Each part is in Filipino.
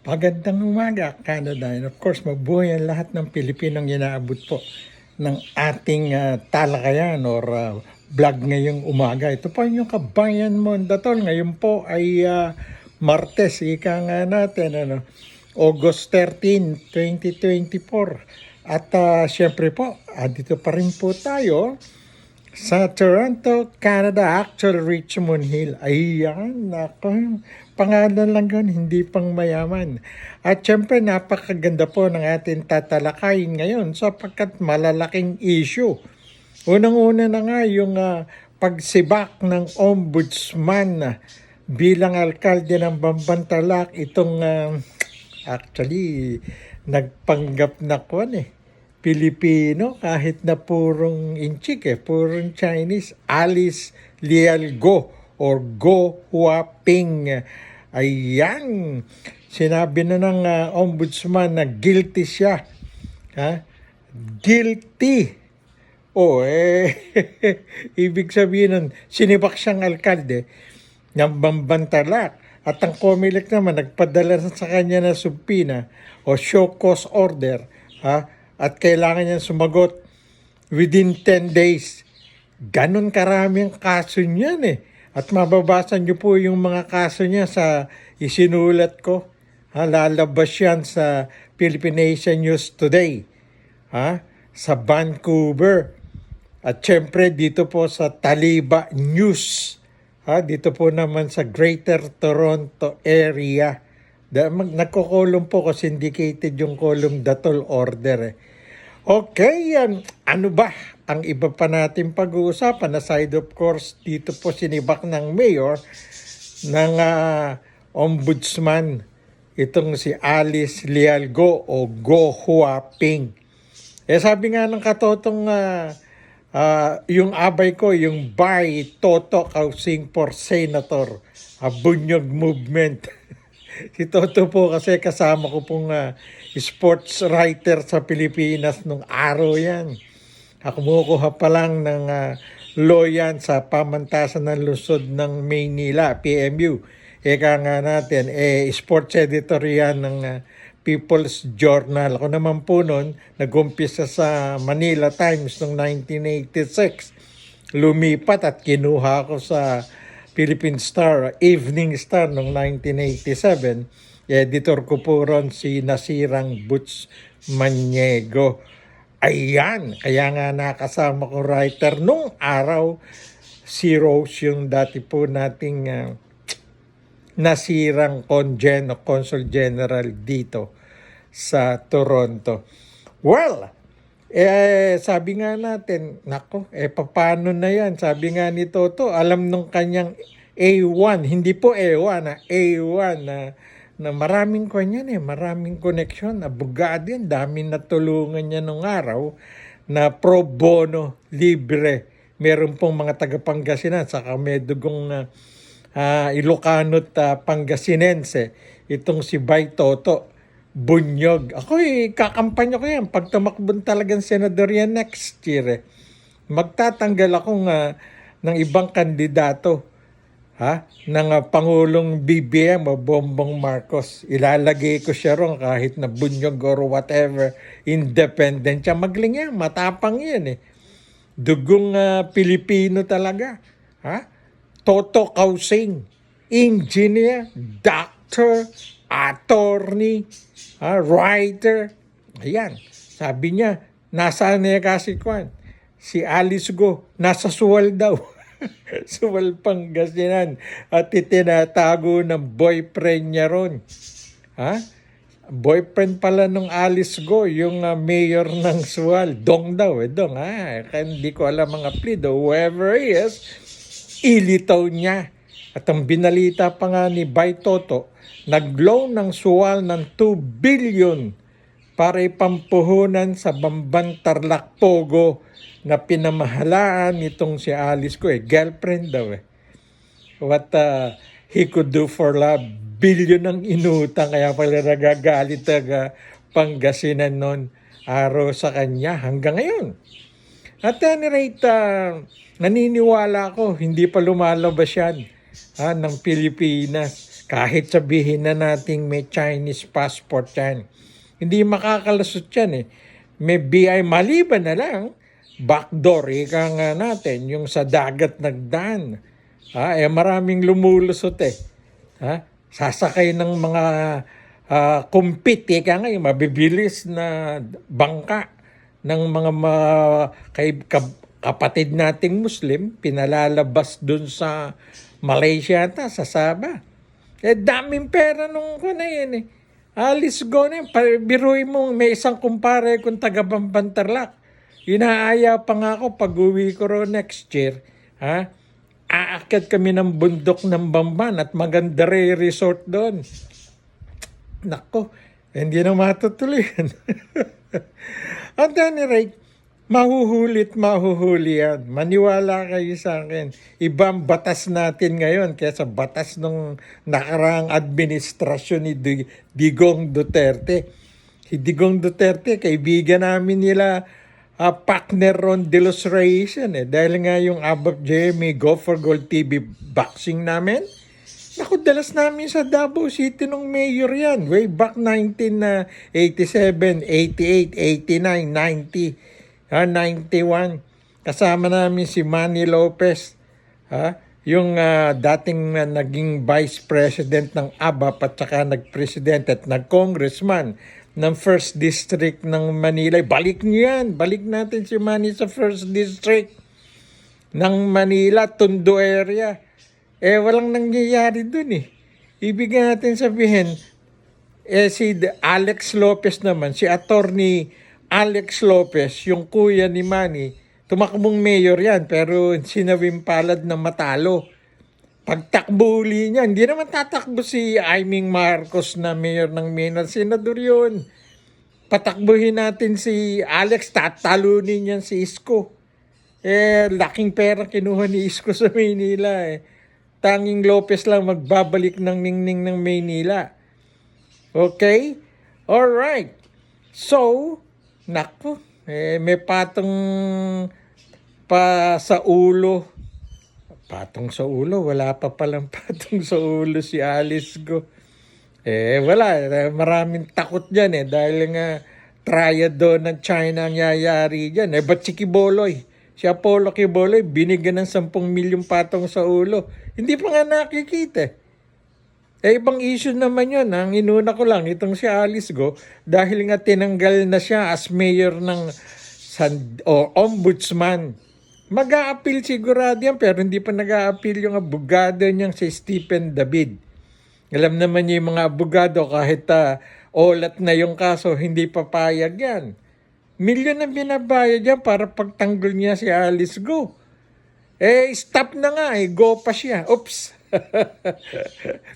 Magandang umaga, Canada. And of course, mabuhay ang lahat ng Pilipinong inaabot po ng ating talakayan or vlog ngayong umaga. Ito po yung kabayan mo, Datol. Ngayon po ay Martes, ika nga natin, August 13, 2024. At syempre po, dito pa rin po tayo sa Toronto, Canada, actual Richmond Hill. Ayan, nako. Pangalan lang yun, hindi pang mayaman. At syempre, napakaganda po ng ating tatalakayin ngayon sapagkat malalaking issue. Unang-una na nga yung pagsibak ng ombudsman bilang alkalde ng Bambantalak. Itong actually, nagpanggap na ko Pilipino kahit na purong inchik purong Chinese, Alice Lialgo or Go Huaping. Ayan, sinabi na ng ombudsman na guilty siya. Guilty. Ibig sabihin nun, sinibak siyang alkalde ng Bambantalak. At ang COMELEC naman, nagpadala sa kanya na subpoena o show cause order, at kailangan niya sumagot within 10 days. Ganon karami ang kaso niyan At mababasa niyo po yung mga kaso niya sa isinulat ko. Lalabas yan sa Philippine Nation News Today. Sa Vancouver. At syempre dito po sa Taliba News. Dito po naman sa Greater Toronto area. Nagko-column po ko syndicated yung column Datol Order. Okay, ano ba ang iba pa natin pag-uusapan? Aside of course, dito po sinibak ng mayor ng ombudsman itong si Alice Lialgo o Go Huaping. Sabi nga ng katotong yung abay ko, yung Bay Toto Kausing for Senator, Bunyog Movement. Si Toto po kasi kasama ko pong sports writer sa Pilipinas nung araw yan. Kumukuha pa lang ng law yan sa pamantasan ng lungsod ng Maynila, PMU. Eka nga natin, sports editor yan ng People's Journal. Ako naman po noon, nag-umpisa sa Manila Times noong 1986. Lumipat at kinuha ko sa Philippine Star, Evening Star noong 1987. Editor ko po ron si Nasirang Butch Maniego. Ayan, kaya nga nakasama ko writer nung araw, si Rose, yung dati po nating nasirang Consul General dito sa Toronto. Well, sabi nga natin, paano na yan? Sabi nga ni Toto, alam nung kanyang A1, hindi po A1, A1 na maraming maraming connection, abogado yan, daming natulungan niya nung araw na pro bono, libre. Meron pong mga taga-Pangasinan, saka may dugong Ilocano at Pangasinense, itong si Bay Toto Bunyog. Ako kakampanya ko yan. Pag tumakbon talagang senador yan next year, magtatanggal ako ng ibang kandidato ng Pangulong BBM o Bongbong Marcos. Ilalagay ko siya ron kahit na Bunyog or whatever. Independent siya. Magling yan. Matapang yan Dugong Pilipino talaga. Toto Kausing. Engineer. Doctor. Attorney. Writer. Ayan. Sabi niya, nasaan niya kasi kwan? Si Alice Go, nasa Suwal daw. Suwal, Pangasinan. At itinatago ng boyfriend niya ron. Boyfriend pala nung Alice Go, yung mayor ng Suwal. Dong daw Dong. Hindi ko alam mga plead. Whoever he is, ilitaw niya. At ang binalita pa nga ni Bay Toto, nag-loan ng Suwal ng 2 billion para ipampuhunan sa Bambantarlac Pogo na pinamahalaan nitong si Alice ko girlfriend daw What he could do for love, billion ang inutang, kaya pala nagagalit Pangasinan noon araw sa kanya hanggang ngayon. At any rate, naniniwala ako, hindi pa lumalabas yan ng Pilipinas. Kahit sabihin na nating may Chinese passport yan, hindi makakalusot yan eh. May BI maliban na lang, backdoor, ika nga natin, yung sa dagat nagdaan. Maraming lumulusot eh. Sasakay ng mga kumpit, ika nga, yung mabibilis na bangka ng mga kapatid nating Muslim, pinalalabas dun sa Malaysia sa Sabah. Daming pera nung ko na yan eh. Alis go na yun. Biruin mo, may isang kumpare kung taga Bambantarlak. Inaaya pa nga ako pag uwi ko ro next year. Aakyat kami ng bundok ng Bamban at maganda resort doon. Nako, hindi na matutuloy yan. At any rate, mahuhuli yan. Maniwala kayo sa akin. Ibang batas natin ngayon kaysa batas ng nakaraang administrasyon ni Digong Duterte. Si Digong Duterte, kaibigan namin nila partner Ron De Los Reyes yan eh. Dahil nga yung Abab Jeremy Go for Gold TV boxing namin, naku, dalas namin sa Davao City nung mayor yan. Way back 1987, 88, 89, 90, 91. Kasama namin si Manny Lopez, yung dating naging vice president ng ABAP at saka nag-president at nag-congressman ng 1st District ng Manila. Balik niyo yan. Balik natin si Manny sa 1st District ng Manila, Tondo area. Walang nangyayari dun eh. Ibig natin sabihin, si Alex Lopez naman, si attorney Alex Lopez, yung kuya ni Manny, tumakbong mayor yan, pero sinawimpalad na matalo. Pagtakbo uli niya, hindi naman tatakbo si Aiming Marcos na mayor ng Maynard, senador yun. Patakbuhin natin si Alex, tatalunin yan si Isko. Laking pera kinuha ni Isko sa Maynila eh. Tanging Lopez lang magbabalik ng ningning ng Maynila. Okay? Alright. So, naku, may patong pa sa ulo. Patong sa ulo? Wala pa palang patong sa ulo si Alice Go. Wala. Maraming takot dyan dahil nga triad doon ng China ang yayari dyan. Ba't si Kiboloy? Si Apollo Kiboloy, binigyan ng 10 milyong patong sa ulo. Hindi pa nga nakikita. Ibang issue naman yun. Ang inuna ko lang, itong si Alice Go, dahil nga tinanggal na siya as mayor ng ombudsman. Mag-a-appeal sigurado yan, pero hindi pa nag-a-appeal yung abogado niyang si Stephen David. Alam naman niya yung mga abogado, kahit olat na yung kaso, hindi papayag yan. Milyon ang binabayad yan para pagtanggol niya si Alice Go. Stop na nga go pa siya. Oops.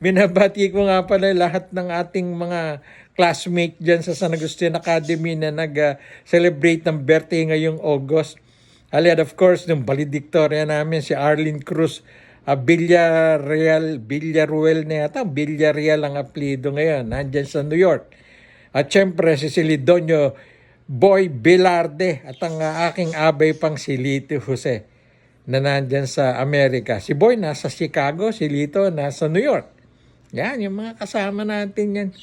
Binabati ko nga pala lahat ng ating mga classmate dyan sa San Agustin Academy na nag-celebrate ng birthday ngayong August. And of course, yung valedictorian namin, si Arlene Cruz Villaruel na yata. Villareal ang apelido ngayon. Nandyan sa New York. At syempre, si Silidonio Boy Velarde at ang aking abay pang si Lito Jose na nandyan sa Amerika. Si Boy nasa Chicago, si Lito nasa New York. Yan, yung mga kasama natin yan.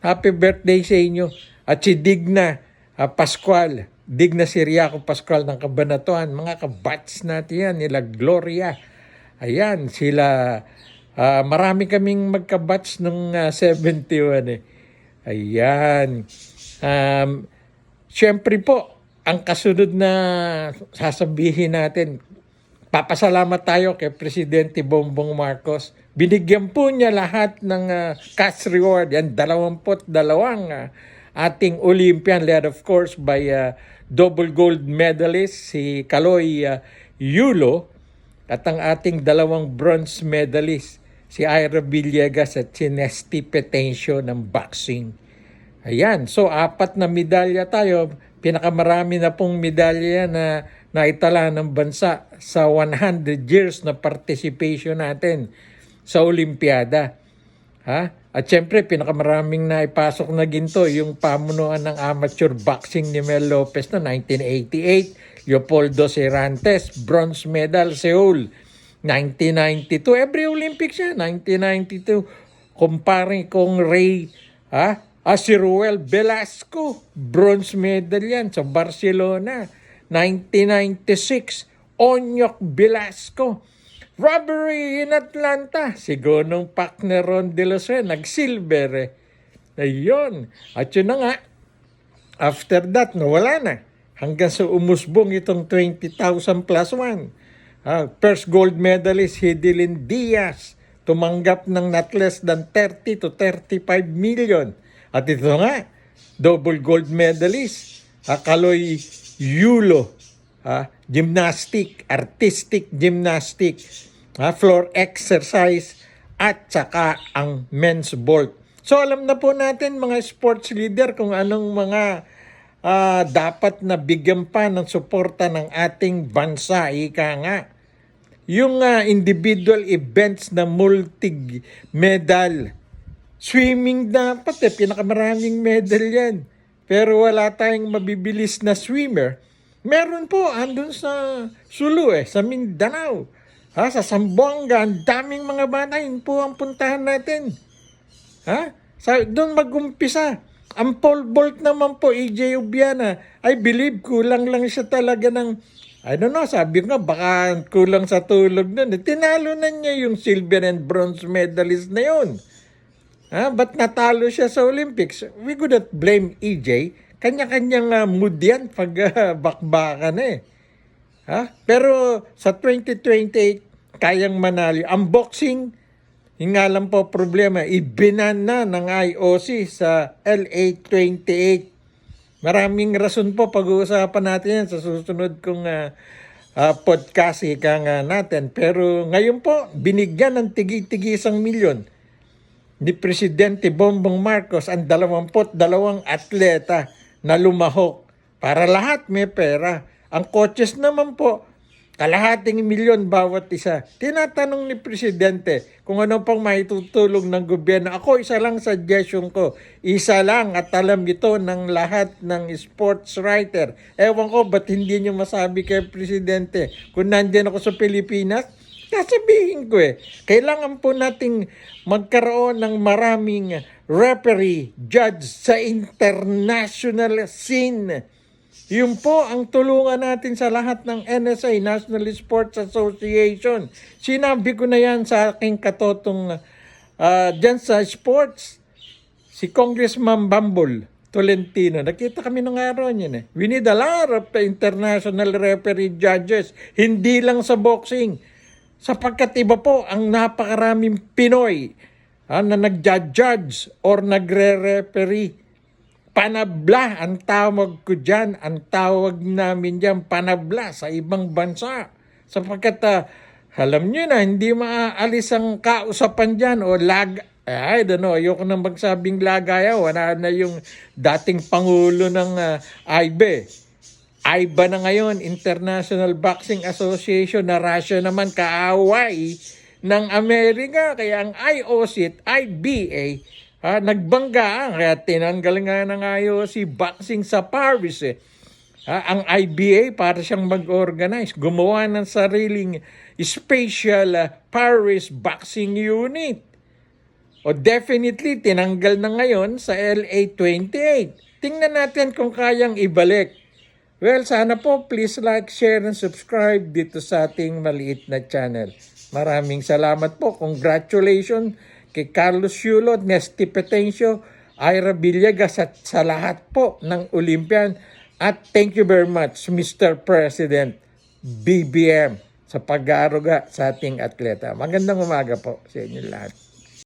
Happy birthday sa inyo. At si Digna Pascual, Digna Siriaco Pascual ng Cabanatuan, mga kabats natin yan, nila Gloria. Ayan, sila, marami kaming magkabats nung 71 Ayan. Siyempre po, ang kasunod na sasabihin natin, papasalamat tayo kay Presidente Bongbong Marcos. Binigyan po niya lahat ng cash reward. Yan, 22 ating Olympian, led of course by double gold medalist si Kaloy Yulo at ang ating 2 bronze medalist si Ira Villegas at si Nesty Petencio ng boxing. Ayan, so 4 na medalya tayo. Pinakamarami na pong medalya na naitala ng bansa sa 100 years na participation natin sa Olimpiada. At syempre, pinakamaraming naipasok na ginto yung pamunuan ng amateur boxing ni Mel Lopez na 1988, Leopoldo Cervantes, bronze medal, Seoul, 1992, every Olympics siya, 1992. Kumpare kong Ray, si Ruel Velasco, bronze medal yan sa Barcelona. 1996, Onyok Velasco. Robbery in Atlanta, si Gonong Pacneron de los nag-silver eh. Ayun. At yun na nga, after that, nawala na. Hanggang sa umusbong itong 20,000 plus 1. First gold medalist, Hidilyn Diaz, tumanggap ng not less than 30 to 35 million. At ito nga, double gold medalist, Kaloy Yulo, gymnastic, artistic gymnastic, floor exercise, at saka ang men's vault. So alam na po natin mga sports leader kung anong mga dapat na bigyan pa ng suporta ng ating bansa. Ika nga, yung individual events na multi-medal. Swimming dapat pinakamaraming medal yan. Pero wala tayong mabibilis na swimmer. Meron po, andun sa Sulu sa Mindanao. Sa Zamboanga, ang daming mga bata, yun po ang puntahan natin. Doon mag-umpisa. Ang pole vault naman po, EJ Ubiana, I believe kulang lang siya talaga ng, I don't know, sabi ko nga, baka kulang sa tulog nun. Tinalo na niya yung silver and bronze medalist na yun. Ba't natalo siya sa Olympics? We could not blame EJ. Kanya-kanyang mood yan pag bakbakan Pero sa 2028, kayang manalo. Ang boxing, yung nga lang po problema, ibinan na ng IOC sa LA 28. Maraming rason po pag-uusapan natin yan sa susunod kong podcast natin. Pero ngayon po, binigyan ng tigi-tigi 1 milyon ni Presidente Bongbong Marcos ang 22 atleta na lumahok para lahat may pera. Ang coaches naman po, kalahating milyon bawat isa. Tinatanong ni Presidente kung ano pang maitutulong ng gobyerno. Ako, isa lang suggestion ko. Isa lang at alam ito ng lahat ng sports writer. Ewan ko, ba't hindi nyo masabi kay Presidente? Kung nandyan ako sa Pilipinas, sasabihin ko kailangan po nating magkaroon ng maraming referee, judge sa international scene. Yun po ang tulungan natin sa lahat ng NSA, National Sports Association. Sinabi ko na yan sa aking katotong dyan sa sports. Si Congressman Bambol Tolentino, nakita kami nung araw niyan We need a lot of international referee judges, hindi lang sa boxing. Sapagkat iba po ang napakaraming Pinoy na nag-judge or nagre-referee. Panabla ang tawag ko dyan, ang tawag namin dyan, panabla sa ibang bansa. Sapagkat alam nyo na, hindi maaalis ang kausapan dyan o I don't know, ayoko nang magsabing lagaya, wala na yung dating Pangulo ng AIBE. AIBA na ngayon, International Boxing Association na Russia naman kaaway ng Amerika. Kaya ang IOC at IBA, nagbangga, kaya tinanggal nga ng IOC boxing sa Paris ang IBA para siyang mag-organize, gumawa ng sariling special Paris Boxing Unit. O definitely, tinanggal na ngayon sa LA 28. Tingnan natin kung kayang ibalik. Well, sana po, please like, share, and subscribe dito sa ating maliit na channel. Maraming salamat po. Congratulations kay Carlos Yulo, Nesty Petencio, Ira Villegas at sa lahat po ng Olympian. At thank you very much, Mr. President BBM, sa pag-aaruga sa ating atleta. Magandang umaga po sa inyo lahat.